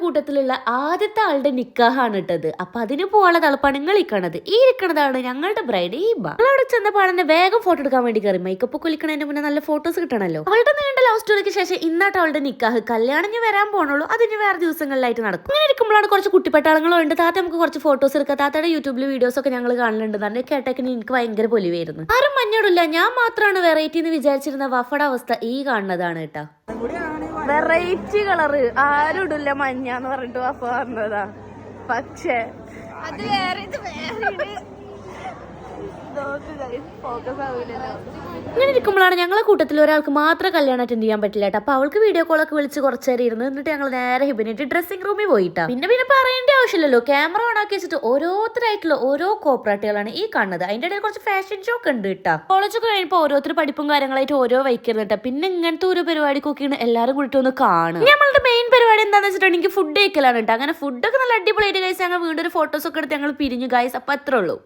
കൂട്ടത്തിലുള്ള ആദ്യത്തെ ആളുടെ നിക്കാഹാണ് ഇട്ടത്. അപ്പൊ അതിന് പോകാനുള്ള തളപ്പാണ് നിങ്ങൾ ഇരിക്കണത്. ഈ ഇരിക്കണതാണ് ഞങ്ങളുടെ ബ്രൈഡ് ഈബ. അവിടെ ചെന്നപ്പോൾ തന്നെ വേഗം ഫോട്ടോ എടുക്കാൻ വേണ്ടി കയറി. മേക്കപ്പ് കുലിക്കണതിന്റെ മുന്നേ നല്ല ഫോട്ടോസ് കിട്ടണല്ലോ. അവളുടെ നീണ്ട ലവ് സ്റ്റോറിക്ക് ശേഷം ഇന്നാട്ട് അവളുടെ നിക്കാഹ്. കല്യാണം ഇനി വരാൻ പോണുള്ളൂ, അതിന് വേറെ ദിവസങ്ങളിലായിട്ട് നടക്കും. അങ്ങനെ ഇരിക്കുമ്പോഴാണ് കുറച്ച് കുട്ടിപ്പട്ടാളങ്ങളും ഉണ്ട്. താത്ത നമുക്ക് കുറച്ച് ഫോട്ടോസ് എടുക്കാം. താത്തയുടെ യൂട്യൂബിൽ വീഡിയോസ് ഒക്കെ ഞങ്ങൾ കാണലുണ്ട്. തന്നെ കേട്ടേക്കിന് എനിക്ക് ഭയങ്കര പൊലിവായിരുന്നു. ആരും മഞ്ഞോടില്ല, ഞാൻ മാത്രമാണ് വെറൈറ്റി എന്ന് വിചാരിച്ചിരുന്ന വഫയുടെ അവസ്ഥ ഈ കാണുന്നതാണ് കേട്ടാ. വെറൈറ്റി കളറ് ആരും ഇടില്ല മഞ്ഞ എന്ന് പറഞ്ഞിട്ട് വഫ പറഞ്ഞതാ. പക്ഷേ അത് വേറെ ഇങ്ങനെ ഇരിക്കുമ്പോഴാണ് ഞങ്ങളെ കൂട്ടത്തിൽ ഒരാൾക്ക് മാത്രം കല്യാണം അറ്റൻഡ് ചെയ്യാൻ പറ്റില്ല കേട്ടോ. അപ്പൊ അവൾക്ക് വീഡിയോ കോളൊക്കെ വിളിച്ച് കുറച്ചേരം ഇരുന്ന് എന്നിട്ട് ഞങ്ങൾ നേരെ ഹിബിനിട്ട് ഡ്രസ്സിംഗ് റൂമിൽ പോയിട്ടാ. പിന്നെ പറയേണ്ട ആവശ്യമില്ലല്ലോ, ക്യാമറ ഓൺ ആക്കി വെച്ചിട്ട് ഓരോരുത്തരായിട്ടുള്ള ഓരോ കോപ്പറേറ്റുകളാണ് ഈ കാണുന്നത്. അതിന്റെ ഇടയിൽ കുറച്ച് ഫാഷൻ ഷോ ഒക്കെ ഉണ്ട് കേട്ടോ. കോളേജൊക്കെ കഴിയുമ്പോൾ ഓരോരുത്തർ പഠിപ്പും കാര്യങ്ങളായിട്ട് ഓരോ വയ്ക്കുന്നത് കേട്ടോ. പിന്നെ ഇങ്ങനത്തെ ഒരു പരിപാടിക്കൊക്കെയാണ് എല്ലാവരും കൂടി ഒന്ന് കാണും. നമ്മളുടെ മെയിൻ പരിപാടി എന്താണെന്ന് വെച്ചിട്ടുണ്ടെങ്കിൽ ഫുഡ് കഴിക്കലാണ് കേട്ടോ. അങ്ങനെ ഫുഡൊക്കെ നല്ല അടിപൊളിയായിട്ട് കഴിച്ച് ഞങ്ങൾ വീണ്ടും ഒരു ഫോട്ടോസ് ഒക്കെ എടുത്ത് ഞങ്ങൾ പിരിഞ്ഞു ഗൈസ്. അപ്പൊ അത്രേ ഉള്ളൂ.